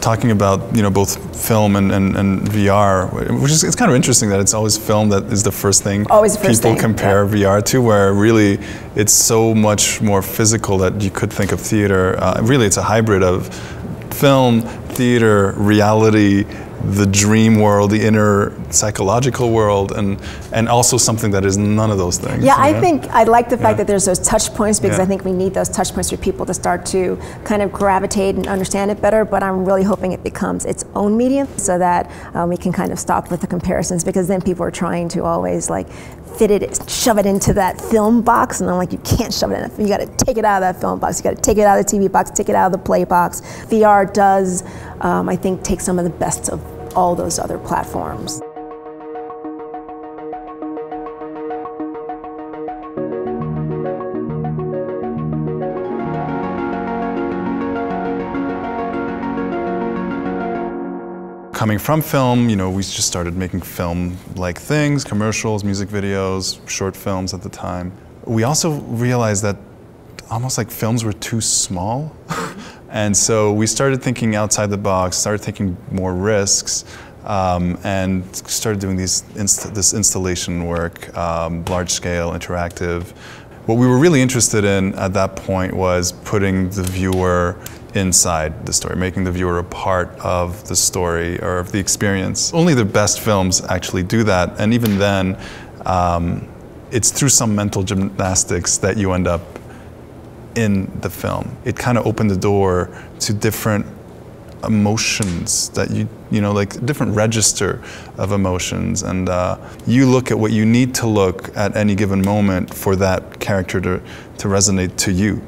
talking about both film and VR, which is, it's kind of interesting that it's always film that is the first thing people compare VR to, where really it's so much more physical that you could think of theater. Really, it's a hybrid of film, theater, reality, the dream world, the inner psychological world, and also something that is none of those things. Yeah, I think I like the fact that there's those touch points, because I think we need those touch points for people to start to kind of gravitate and understand it better, but I'm really hoping it becomes its own medium so that we can kind of stop with the comparisons, because then people are trying to always like fit it, shove it into that film box, and I'm like, you can't shove it in. You got to take it out of that film box. You got to take it out of the TV box, take it out of the play box. VR does, I think, take some of the best of all those other platforms. Coming from film, we just started making film-like things, commercials, music videos, short films at the time. We also realized that almost like films were too small. And so we started thinking outside the box, started taking more risks, and started doing this installation work, large-scale, interactive. What we were really interested in at that point was putting the viewer inside the story, making the viewer a part of the story or of the experience. Only the best films actually do that, and even then, it's through some mental gymnastics that you end up in the film. It kind of opened the door to different emotions that like different register of emotions, and you look at what you need to look at any given moment for that character to resonate to you.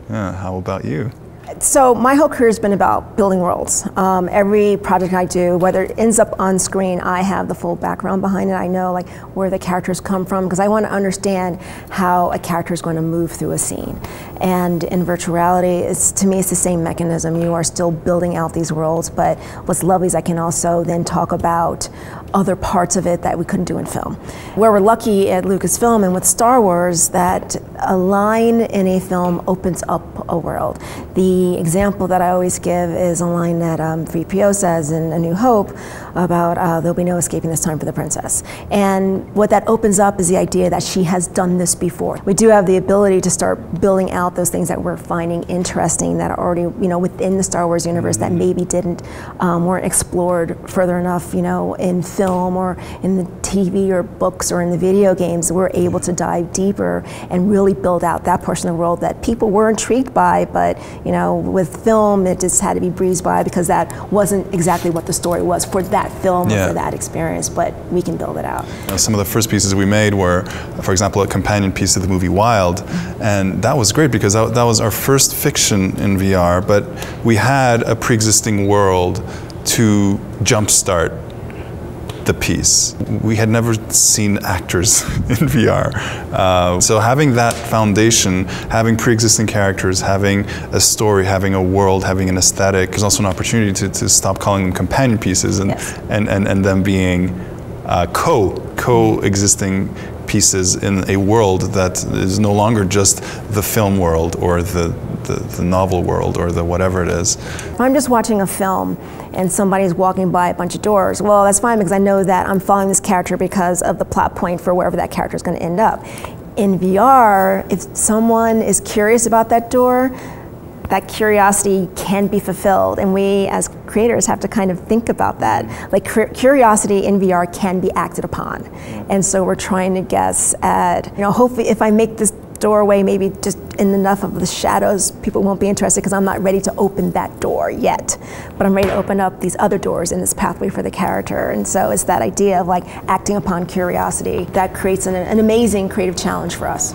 How about you? So my whole career has been about building worlds. Every project I do, whether it ends up on screen, I have the full background behind it. I know like where the characters come from, because I want to understand how a character is going to move through a scene. And in virtual reality, to me, it's the same mechanism. You are still building out these worlds, but what's lovely is I can also then talk about other parts of it that we couldn't do in film. Where we're lucky at Lucasfilm and with Star Wars, that a line in a film opens up a world. The example that I always give is a line that 3PO says in A New Hope about there'll be no escaping this time for the princess. And what that opens up is the idea that she has done this before. We do have the ability to start building out those things that we're finding interesting that are already within the Star Wars universe that maybe weren't explored further enough in film or in the TV or books or in the video games. We're able to dive deeper and really build out that portion of the world that people were intrigued by, but with film it just had to be breezed by because that wasn't exactly what the story was for that film or for that experience, but we can build it out. Some of the first pieces we made were, for example, a companion piece to the movie Wild, and that was great because that was our first fiction in VR, but we had a pre-existing world to jumpstart the piece. We had never seen actors in VR. So having that foundation, having pre-existing characters, having a story, having a world, having an aesthetic, there's also an opportunity to stop calling them companion pieces and them being co-existing pieces in a world that is no longer just the film world or the novel world or the whatever it is. I'm just watching a film and somebody's walking by a bunch of doors. Well, that's fine because I know that I'm following this character because of the plot point for wherever that character is going to end up. In VR, if someone is curious about that door, that curiosity can be fulfilled, and we as creators have to kind of think about that. Like curiosity in VR can be acted upon, and so we're trying to guess at, hopefully if I make this doorway maybe just in enough of the shadows, people won't be interested because I'm not ready to open that door yet, but I'm ready to open up these other doors in this pathway for the character. And so it's that idea of like acting upon curiosity that creates an amazing creative challenge for us.